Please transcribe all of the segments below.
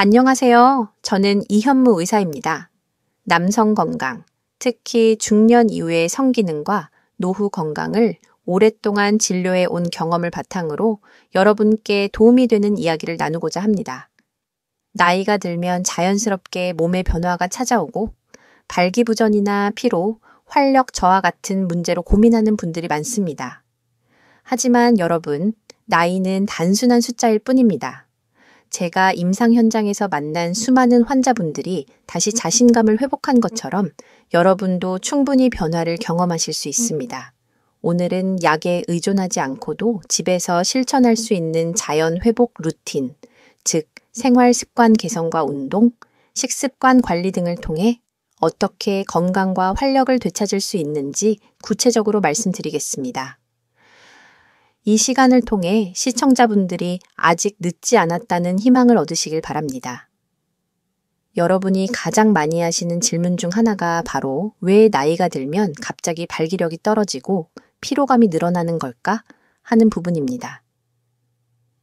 안녕하세요. 저는 이현무 의사입니다. 남성 건강, 특히 중년 이후의 성기능과 노후 건강을 오랫동안 진료해 온 경험을 바탕으로 여러분께 도움이 되는 이야기를 나누고자 합니다. 나이가 들면 자연스럽게 몸의 변화가 찾아오고 발기부전이나 피로, 활력 저하 같은 문제로 고민하는 분들이 많습니다. 하지만 여러분, 나이는 단순한 숫자일 뿐입니다. 제가 임상 현장에서 만난 수많은 환자분들이 다시 자신감을 회복한 것처럼 여러분도 충분히 변화를 경험하실 수 있습니다. 오늘은 약에 의존하지 않고도 집에서 실천할 수 있는 자연 회복 루틴, 즉 생활 습관 개선과 운동, 식습관 관리 등을 통해 어떻게 건강과 활력을 되찾을 수 있는지 구체적으로 말씀드리겠습니다. 이 시간을 통해 시청자분들이 아직 늦지 않았다는 희망을 얻으시길 바랍니다. 여러분이 가장 많이 하시는 질문 중 하나가 바로 왜 나이가 들면 갑자기 발기력이 떨어지고 피로감이 늘어나는 걸까 하는 부분입니다.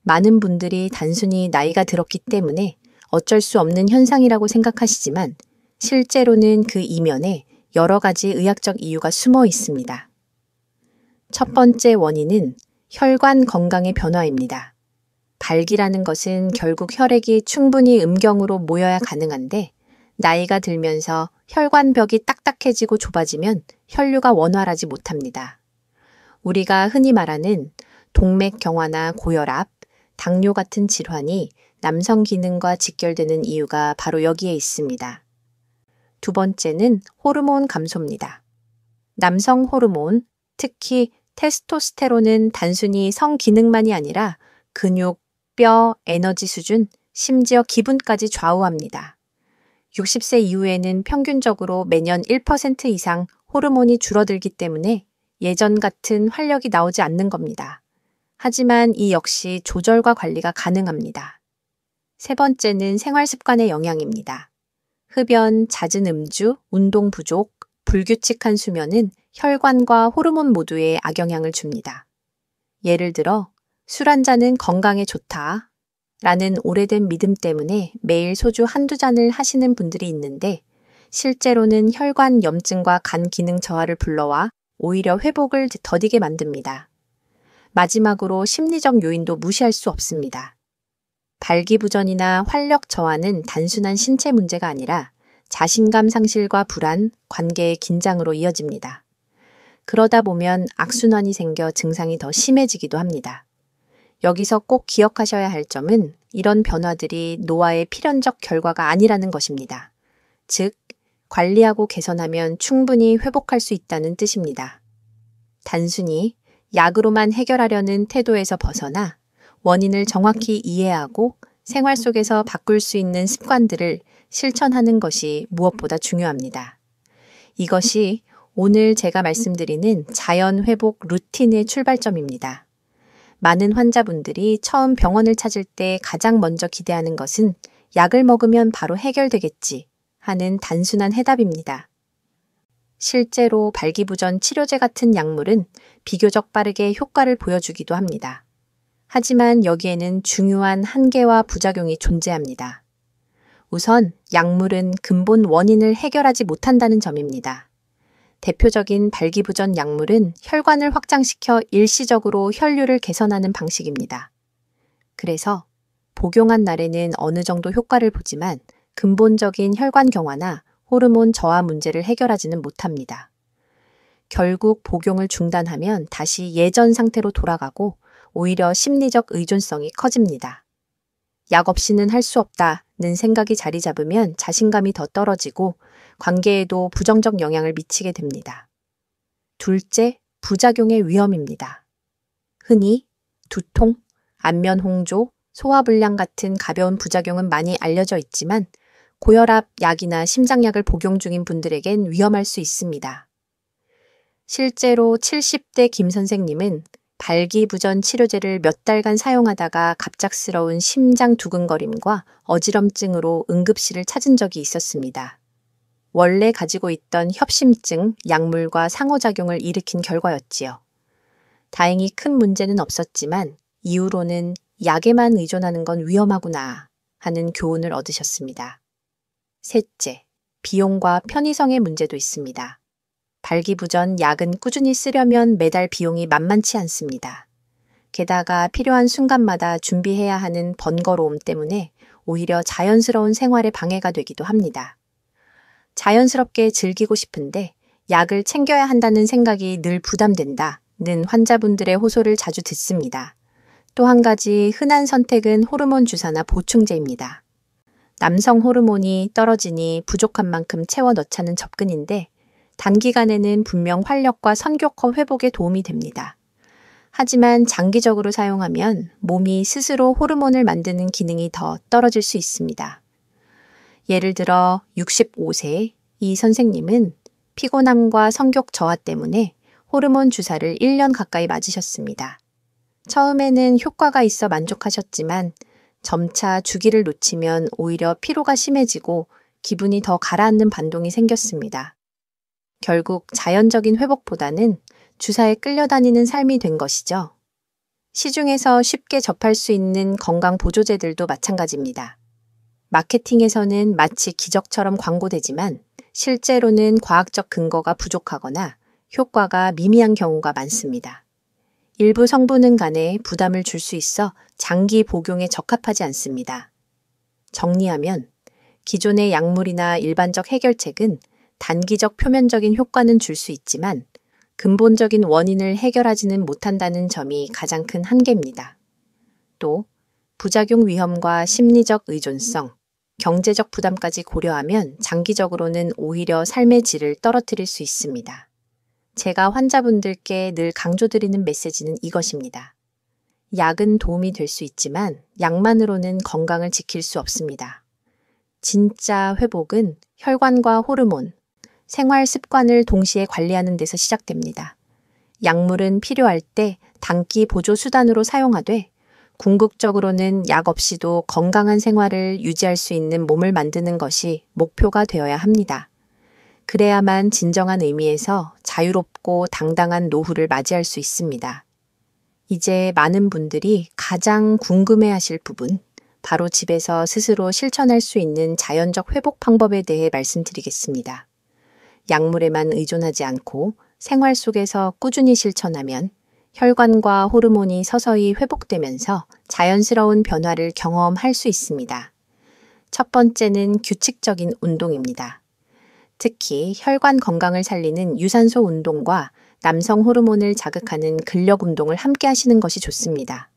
많은 분들이 단순히 나이가 들었기 때문에 어쩔 수 없는 현상이라고 생각하시지만 실제로는 그 이면에 여러 가지 의학적 이유가 숨어 있습니다. 첫 번째 원인은 혈관 건강의 변화입니다. 발기라는 것은 결국 혈액이 충분히 음경으로 모여야 가능한데 나이가 들면서 혈관벽이 딱딱해지고 좁아지면 혈류가 원활하지 못합니다. 우리가 흔히 말하는 동맥경화나 고혈압, 당뇨 같은 질환이 남성 기능과 직결되는 이유가 바로 여기에 있습니다. 두 번째는 호르몬 감소입니다. 남성 호르몬, 특히 테스토스테론은 단순히 성 기능만이 아니라 근육, 뼈, 에너지 수준, 심지어 기분까지 좌우합니다. 60세 이후에는 평균적으로 매년 1% 이상 호르몬이 줄어들기 때문에 예전 같은 활력이 나오지 않는 겁니다. 하지만 이 역시 조절과 관리가 가능합니다. 세 번째는 생활 습관의 영향입니다. 흡연, 잦은 음주, 운동 부족, 불규칙한 수면은 혈관과 호르몬 모두에 악영향을 줍니다. 예를 들어 술 한 잔은 건강에 좋다 라는 오래된 믿음 때문에 매일 소주 한두 잔을 하시는 분들이 있는데 실제로는 혈관 염증과 간 기능 저하를 불러와 오히려 회복을 더디게 만듭니다. 마지막으로 심리적 요인도 무시할 수 없습니다. 발기부전이나 활력 저하는 단순한 신체 문제가 아니라 자신감 상실과 불안, 관계의 긴장으로 이어집니다. 그러다 보면 악순환이 생겨 증상이 더 심해지기도 합니다. 여기서 꼭 기억하셔야 할 점은 이런 변화들이 노화의 필연적 결과가 아니라는 것입니다. 즉, 관리하고 개선하면 충분히 회복할 수 있다는 뜻입니다. 단순히 약으로만 해결하려는 태도에서 벗어나 원인을 정확히 이해하고 생활 속에서 바꿀 수 있는 습관들을 실천하는 것이 무엇보다 중요합니다. 이것이 오늘 제가 말씀드리는 자연 회복 루틴의 출발점입니다. 많은 환자분들이 처음 병원을 찾을 때 가장 먼저 기대하는 것은 약을 먹으면 바로 해결되겠지 하는 단순한 해답입니다. 실제로 발기부전 치료제 같은 약물은 비교적 빠르게 효과를 보여주기도 합니다. 하지만 여기에는 중요한 한계와 부작용이 존재합니다. 우선 약물은 근본 원인을 해결하지 못한다는 점입니다. 대표적인 발기부전 약물은 혈관을 확장시켜 일시적으로 혈류를 개선하는 방식입니다. 그래서 복용한 날에는 어느 정도 효과를 보지만 근본적인 혈관 경화나 호르몬 저하 문제를 해결하지는 못합니다. 결국 복용을 중단하면 다시 예전 상태로 돌아가고 오히려 심리적 의존성이 커집니다. 약 없이는 할 수 없다는 생각이 자리 잡으면 자신감이 더 떨어지고 관계에도 부정적 영향을 미치게 됩니다. 둘째, 부작용의 위험입니다. 흔히 두통, 안면 홍조, 소화불량 같은 가벼운 부작용은 많이 알려져 있지만 고혈압 약이나 심장약을 복용 중인 분들에겐 위험할 수 있습니다. 실제로 70대 김 선생님은 발기부전 치료제를 몇 달간 사용하다가 갑작스러운 심장 두근거림과 어지럼증으로 응급실을 찾은 적이 있었습니다. 원래 가지고 있던 협심증, 약물과 상호작용을 일으킨 결과였지요. 다행히 큰 문제는 없었지만 이후로는 약에만 의존하는 건 위험하구나 하는 교훈을 얻으셨습니다. 셋째, 비용과 편의성의 문제도 있습니다. 발기부전 약은 꾸준히 쓰려면 매달 비용이 만만치 않습니다. 게다가 필요한 순간마다 준비해야 하는 번거로움 때문에 오히려 자연스러운 생활에 방해가 되기도 합니다. 자연스럽게 즐기고 싶은데 약을 챙겨야 한다는 생각이 늘 부담된다는 환자분들의 호소를 자주 듣습니다. 또 한 가지 흔한 선택은 호르몬 주사나 보충제입니다. 남성 호르몬이 떨어지니 부족한 만큼 채워 넣자는 접근인데 단기간에는 분명 활력과 선교커 회복에 도움이 됩니다. 하지만 장기적으로 사용하면 몸이 스스로 호르몬을 만드는 기능이 더 떨어질 수 있습니다. 예를 들어 65세 이 선생님은 피곤함과 성욕 저하 때문에 호르몬 주사를 1년 가까이 맞으셨습니다. 처음에는 효과가 있어 만족하셨지만 점차 주기를 놓치면 오히려 피로가 심해지고 기분이 더 가라앉는 반동이 생겼습니다. 결국 자연적인 회복보다는 주사에 끌려다니는 삶이 된 것이죠. 시중에서 쉽게 접할 수 있는 건강 보조제들도 마찬가지입니다. 마케팅에서는 마치 기적처럼 광고되지만 실제로는 과학적 근거가 부족하거나 효과가 미미한 경우가 많습니다. 일부 성분은 간에 부담을 줄 수 있어 장기 복용에 적합하지 않습니다. 정리하면 기존의 약물이나 일반적 해결책은 단기적 표면적인 효과는 줄 수 있지만 근본적인 원인을 해결하지는 못한다는 점이 가장 큰 한계입니다. 또 부작용 위험과 심리적 의존성, 경제적 부담까지 고려하면 장기적으로는 오히려 삶의 질을 떨어뜨릴 수 있습니다. 제가 환자분들께 늘 강조드리는 메시지는 이것입니다. 약은 도움이 될 수 있지만 약만으로는 건강을 지킬 수 없습니다. 진짜 회복은 혈관과 호르몬, 생활 습관을 동시에 관리하는 데서 시작됩니다. 약물은 필요할 때 단기 보조 수단으로 사용하되 궁극적으로는 약 없이도 건강한 생활을 유지할 수 있는 몸을 만드는 것이 목표가 되어야 합니다. 그래야만 진정한 의미에서 자유롭고 당당한 노후를 맞이할 수 있습니다. 이제 많은 분들이 가장 궁금해하실 부분, 바로 집에서 스스로 실천할 수 있는 자연적 회복 방법에 대해 말씀드리겠습니다. 약물에만 의존하지 않고 생활 속에서 꾸준히 실천하면 혈관과 호르몬이 서서히 회복되면서 자연스러운 변화를 경험할 수 있습니다. 첫 번째는 규칙적인 운동입니다. 특히 혈관 건강을 살리는 유산소 운동과 남성 호르몬을 자극하는 근력 운동을 함께 하시는 것이 좋습니다.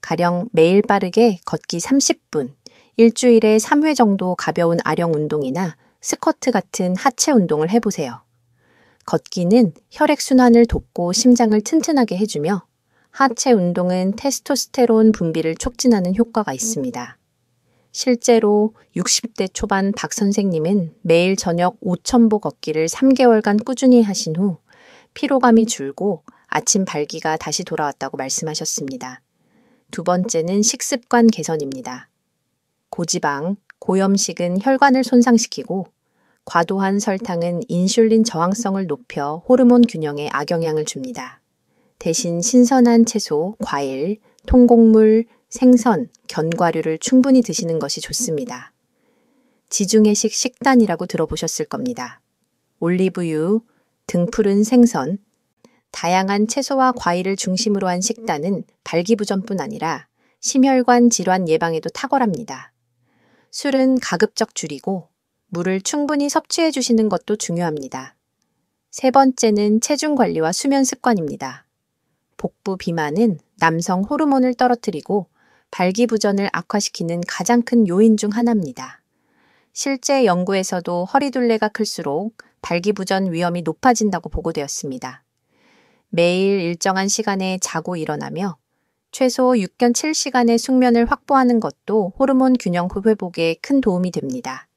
가령 매일 빠르게 걷기 30분, 일주일에 3회 정도 가벼운 아령 운동이나 스쿼트 같은 하체 운동을 해보세요. 걷기는 혈액순환을 돕고 심장을 튼튼하게 해주며 하체 운동은 테스토스테론 분비를 촉진하는 효과가 있습니다. 실제로 60대 초반 박 선생님은 매일 저녁 5,000보 걷기를 3개월간 꾸준히 하신 후 피로감이 줄고 아침 발기가 다시 돌아왔다고 말씀하셨습니다. 두 번째는 식습관 개선입니다. 고지방, 고염식은 혈관을 손상시키고 과도한 설탕은 인슐린 저항성을 높여 호르몬 균형에 악영향을 줍니다. 대신 신선한 채소, 과일, 통곡물, 생선, 견과류를 충분히 드시는 것이 좋습니다. 지중해식 식단이라고 들어보셨을 겁니다. 올리브유, 등푸른 생선, 다양한 채소와 과일을 중심으로 한 식단은 발기부전뿐 아니라 심혈관 질환 예방에도 탁월합니다. 술은 가급적 줄이고 물을 충분히 섭취해 주시는 것도 중요합니다. 세 번째는 체중 관리와 수면 습관입니다. 복부 비만은 남성 호르몬을 떨어뜨리고 발기부전을 악화시키는 가장 큰 요인 중 하나입니다. 실제 연구에서도 허리둘레가 클수록 발기부전 위험이 높아진다고 보고되었습니다. 매일 일정한 시간에 자고 일어나며 최소 6.7시간의 숙면을 확보하는 것도 호르몬 균형 회복에 큰 도움이 됩니다.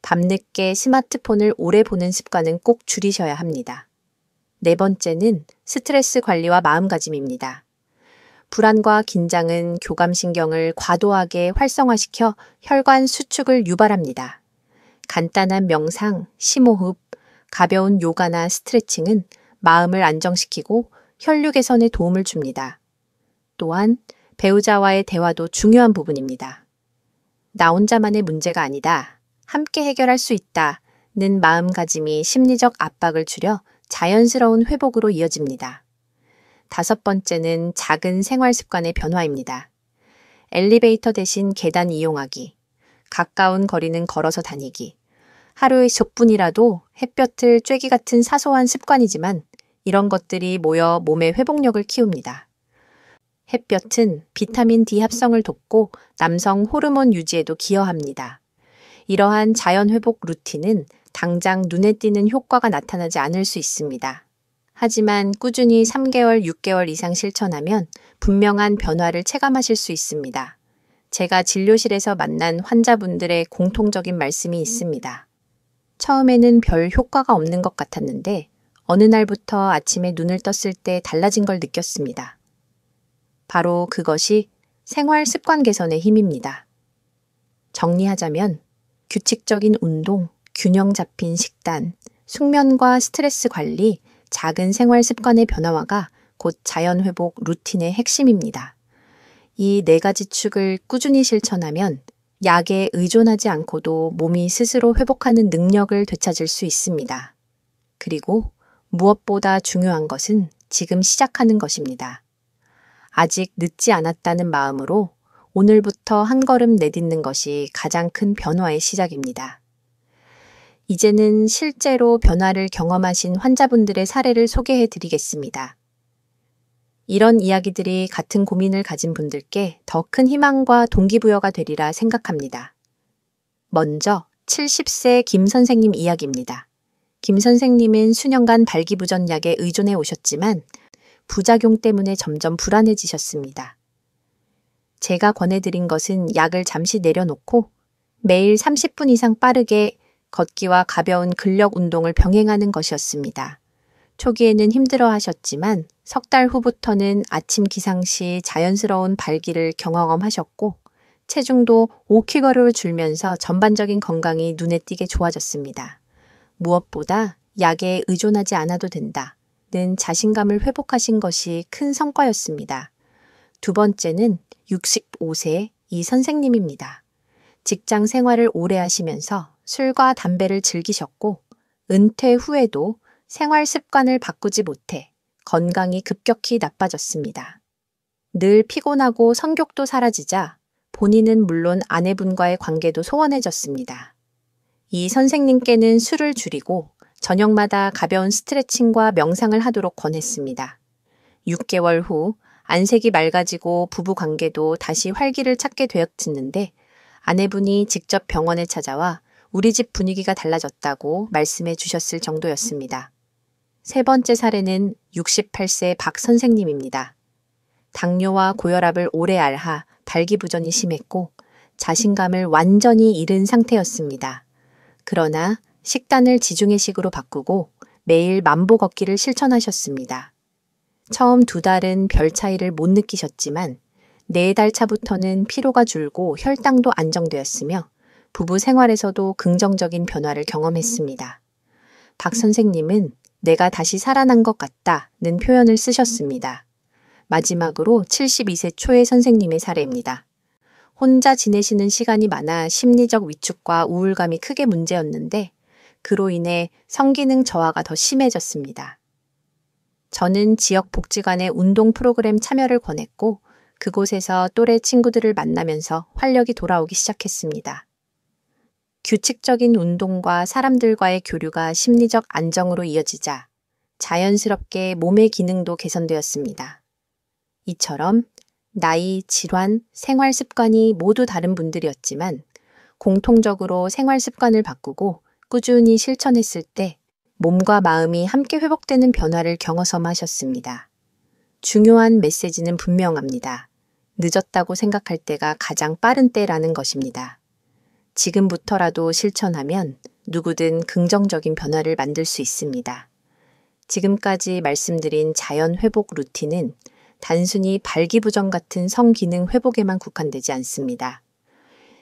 밤늦게 스마트폰을 오래 보는 습관은 꼭 줄이셔야 합니다. 네 번째는 스트레스 관리와 마음가짐입니다. 불안과 긴장은 교감신경을 과도하게 활성화시켜 혈관 수축을 유발합니다. 간단한 명상, 심호흡, 가벼운 요가나 스트레칭은 마음을 안정시키고 혈류 개선에 도움을 줍니다. 또한 배우자와의 대화도 중요한 부분입니다. 나 혼자만의 문제가 아니다. 함께 해결할 수 있다는 마음가짐이 심리적 압박을 줄여 자연스러운 회복으로 이어집니다. 5번째는 작은 생활 습관의 변화입니다. 엘리베이터 대신 계단 이용하기, 가까운 거리는 걸어서 다니기, 하루의 적분이라도 햇볕을 쬐기 같은 사소한 습관이지만 이런 것들이 모여 몸의 회복력을 키웁니다. 햇볕은 비타민 D 합성을 돕고 남성 호르몬 유지에도 기여합니다. 이러한 자연 회복 루틴은 당장 눈에 띄는 효과가 나타나지 않을 수 있습니다. 하지만 꾸준히 3개월, 6개월 이상 실천하면 분명한 변화를 체감하실 수 있습니다. 제가 진료실에서 만난 환자분들의 공통적인 말씀이 있습니다. 처음에는 별 효과가 없는 것 같았는데 어느 날부터 아침에 눈을 떴을 때 달라진 걸 느꼈습니다. 바로 그것이 생활 습관 개선의 힘입니다. 정리하자면 규칙적인 운동, 균형 잡힌 식단, 숙면과 스트레스 관리, 작은 생활 습관의 변화화가 곧 자연 회복 루틴의 핵심입니다. 이 4가지 축을 꾸준히 실천하면 약에 의존하지 않고도 몸이 스스로 회복하는 능력을 되찾을 수 있습니다. 그리고 무엇보다 중요한 것은 지금 시작하는 것입니다. 아직 늦지 않았다는 마음으로 오늘부터 한 걸음 내딛는 것이 가장 큰 변화의 시작입니다. 이제는 실제로 변화를 경험하신 환자분들의 사례를 소개해 드리겠습니다. 이런 이야기들이 같은 고민을 가진 분들께 더 큰 희망과 동기부여가 되리라 생각합니다. 먼저 70세 김 선생님 이야기입니다. 김 선생님은 수년간 발기부전약에 의존해 오셨지만 부작용 때문에 점점 불안해지셨습니다. 제가 권해드린 것은 약을 잠시 내려놓고 매일 30분 이상 빠르게 걷기와 가벼운 근력 운동을 병행하는 것이었습니다. 초기에는 힘들어 하셨지만 석 달 후부터는 아침 기상 시 자연스러운 발기를 경험하셨고 체중도 5kg를 줄면서 전반적인 건강이 눈에 띄게 좋아졌습니다. 무엇보다 약에 의존하지 않아도 된다는 자신감을 회복하신 것이 큰 성과였습니다. 2번째는 65세 이 선생님입니다. 직장 생활을 오래 하시면서 술과 담배를 즐기셨고 은퇴 후에도 생활 습관을 바꾸지 못해 건강이 급격히 나빠졌습니다. 늘 피곤하고 성욕도 사라지자 본인은 물론 아내분과의 관계도 소원해졌습니다. 이 선생님께는 술을 줄이고 저녁마다 가벼운 스트레칭과 명상을 하도록 권했습니다. 6개월 후 안색이 맑아지고 부부 관계도 다시 활기를 찾게 되었는데 아내분이 직접 병원에 찾아와 우리 집 분위기가 달라졌다고 말씀해 주셨을 정도였습니다. 3번째 사례는 68세 박 선생님입니다. 당뇨와 고혈압을 오래 앓아 발기부전이 심했고 자신감을 완전히 잃은 상태였습니다. 그러나 식단을 지중해식으로 바꾸고 매일 만보 걷기를 실천하셨습니다. 처음 2달은 별 차이를 못 느끼셨지만 4달 차부터는 피로가 줄고 혈당도 안정되었으며 부부 생활에서도 긍정적인 변화를 경험했습니다. 박 선생님은 내가 다시 살아난 것 같다는 표현을 쓰셨습니다. 마지막으로 72세 초의 선생님의 사례입니다. 혼자 지내시는 시간이 많아 심리적 위축과 우울감이 크게 문제였는데 그로 인해 성기능 저하가 더 심해졌습니다. 저는 지역 복지관의 운동 프로그램 참여를 권했고 그곳에서 또래 친구들을 만나면서 활력이 돌아오기 시작했습니다. 규칙적인 운동과 사람들과의 교류가 심리적 안정으로 이어지자 자연스럽게 몸의 기능도 개선되었습니다. 이처럼 나이, 질환, 생활 습관이 모두 다른 분들이었지만 공통적으로 생활 습관을 바꾸고 꾸준히 실천했을 때 몸과 마음이 함께 회복되는 변화를 경험하셨습니다. 중요한 메시지는 분명합니다. 늦었다고 생각할 때가 가장 빠른 때라는 것입니다. 지금부터라도 실천하면 누구든 긍정적인 변화를 만들 수 있습니다. 지금까지 말씀드린 자연 회복 루틴은 단순히 발기부전 같은 성기능 회복에만 국한되지 않습니다.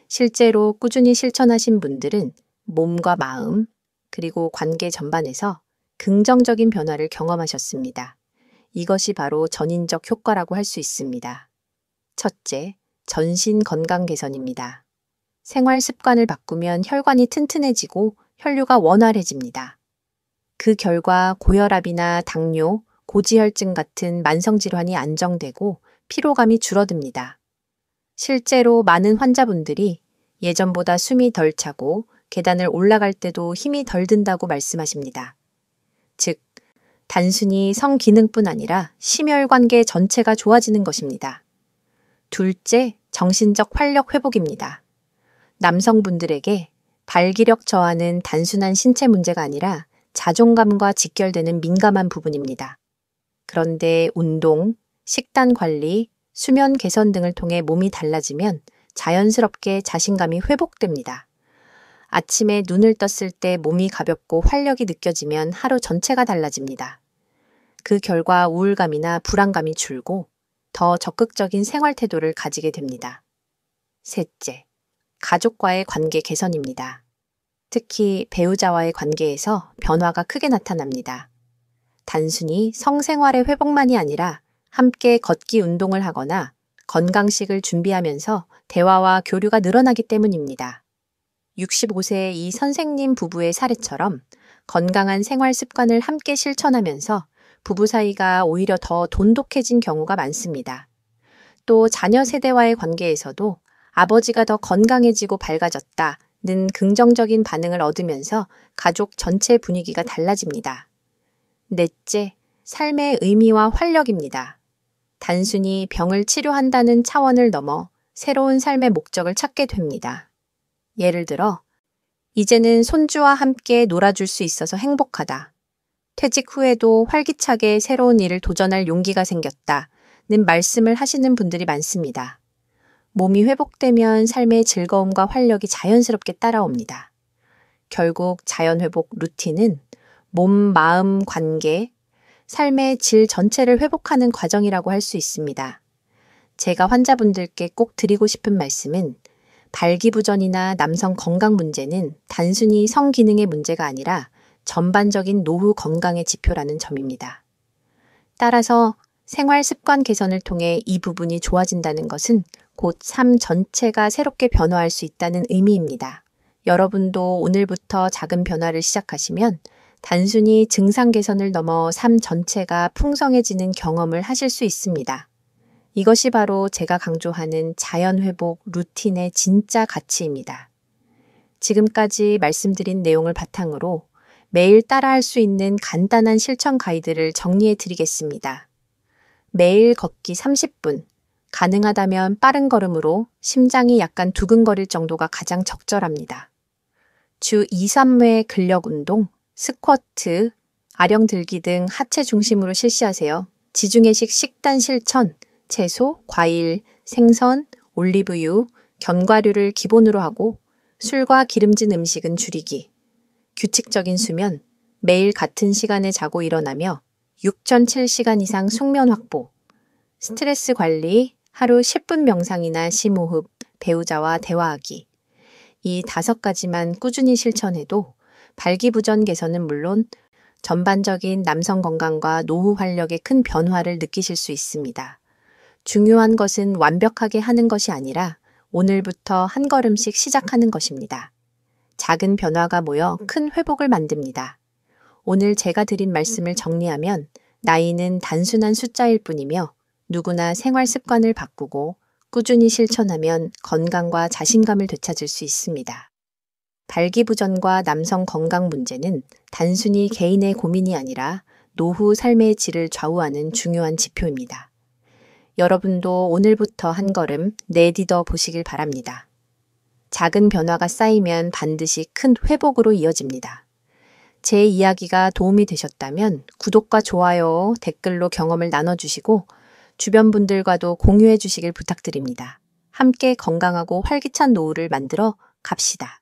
실제로 꾸준히 실천하신 분들은 몸과 마음, 그리고 관계 전반에서 긍정적인 변화를 경험하셨습니다. 이것이 바로 전인적 효과라고 할 수 있습니다. 첫째, 전신 건강 개선입니다. 생활 습관을 바꾸면 혈관이 튼튼해지고 혈류가 원활해집니다. 그 결과 고혈압이나 당뇨, 고지혈증 같은 만성질환이 안정되고 피로감이 줄어듭니다. 실제로 많은 환자분들이 예전보다 숨이 덜 차고 계단을 올라갈 때도 힘이 덜 든다고 말씀하십니다. 즉, 단순히 성기능뿐 아니라 심혈관계 전체가 좋아지는 것입니다. 둘째, 정신적 활력 회복입니다. 남성분들에게 발기력 저하는 단순한 신체 문제가 아니라 자존감과 직결되는 민감한 부분입니다. 그런데 운동, 식단 관리, 수면 개선 등을 통해 몸이 달라지면 자연스럽게 자신감이 회복됩니다. 아침에 눈을 떴을 때 몸이 가볍고 활력이 느껴지면 하루 전체가 달라집니다. 그 결과 우울감이나 불안감이 줄고 더 적극적인 생활 태도를 가지게 됩니다. 셋째, 가족과의 관계 개선입니다. 특히 배우자와의 관계에서 변화가 크게 나타납니다. 단순히 성생활의 회복만이 아니라 함께 걷기 운동을 하거나 건강식을 준비하면서 대화와 교류가 늘어나기 때문입니다. 65세의 이 선생님 부부의 사례처럼 건강한 생활 습관을 함께 실천하면서 부부 사이가 오히려 더 돈독해진 경우가 많습니다. 또 자녀 세대와의 관계에서도 아버지가 더 건강해지고 밝아졌다는 긍정적인 반응을 얻으면서 가족 전체 분위기가 달라집니다. 넷째, 삶의 의미와 활력입니다. 단순히 병을 치료한다는 차원을 넘어 새로운 삶의 목적을 찾게 됩니다. 예를 들어, 이제는 손주와 함께 놀아줄 수 있어서 행복하다. 퇴직 후에도 활기차게 새로운 일을 도전할 용기가 생겼다는 말씀을 하시는 분들이 많습니다. 몸이 회복되면 삶의 즐거움과 활력이 자연스럽게 따라옵니다. 결국 자연회복 루틴은 몸, 마음, 관계, 삶의 질 전체를 회복하는 과정이라고 할 수 있습니다. 제가 환자분들께 꼭 드리고 싶은 말씀은 발기부전이나 남성 건강 문제는 단순히 성기능의 문제가 아니라 전반적인 노후 건강의 지표라는 점입니다. 따라서 생활 습관 개선을 통해 이 부분이 좋아진다는 것은 곧 삶 전체가 새롭게 변화할 수 있다는 의미입니다. 여러분도 오늘부터 작은 변화를 시작하시면 단순히 증상 개선을 넘어 삶 전체가 풍성해지는 경험을 하실 수 있습니다. 이것이 바로 제가 강조하는 자연회복 루틴의 진짜 가치입니다. 지금까지 말씀드린 내용을 바탕으로 매일 따라할 수 있는 간단한 실천 가이드를 정리해 드리겠습니다. 매일 걷기 30분, 가능하다면 빠른 걸음으로 심장이 약간 두근거릴 정도가 가장 적절합니다. 주 2, 3회 근력 운동, 스쿼트, 아령 들기 등 하체 중심으로 실시하세요. 지중해식 식단 실천, 채소, 과일, 생선, 올리브유, 견과류를 기본으로 하고 술과 기름진 음식은 줄이기. 규칙적인 수면, 매일 같은 시간에 자고 일어나며 6.7시간 이상 숙면 확보. 스트레스 관리, 하루 10분 명상이나 심호흡, 배우자와 대화하기. 이 5가지만 꾸준히 실천해도 발기부전 개선은 물론 전반적인 남성 건강과 노후 활력에 큰 변화를 느끼실 수 있습니다. 중요한 것은 완벽하게 하는 것이 아니라 오늘부터 한 걸음씩 시작하는 것입니다. 작은 변화가 모여 큰 회복을 만듭니다. 오늘 제가 드린 말씀을 정리하면 나이는 단순한 숫자일 뿐이며 누구나 생활 습관을 바꾸고 꾸준히 실천하면 건강과 자신감을 되찾을 수 있습니다. 발기부전과 남성 건강 문제는 단순히 개인의 고민이 아니라 노후 삶의 질을 좌우하는 중요한 지표입니다. 여러분도 오늘부터 한 걸음 내디뎌 보시길 바랍니다. 작은 변화가 쌓이면 반드시 큰 회복으로 이어집니다. 제 이야기가 도움이 되셨다면 구독과 좋아요, 댓글로 경험을 나눠주시고 주변 분들과도 공유해 주시길 부탁드립니다. 함께 건강하고 활기찬 노후를 만들어 갑시다.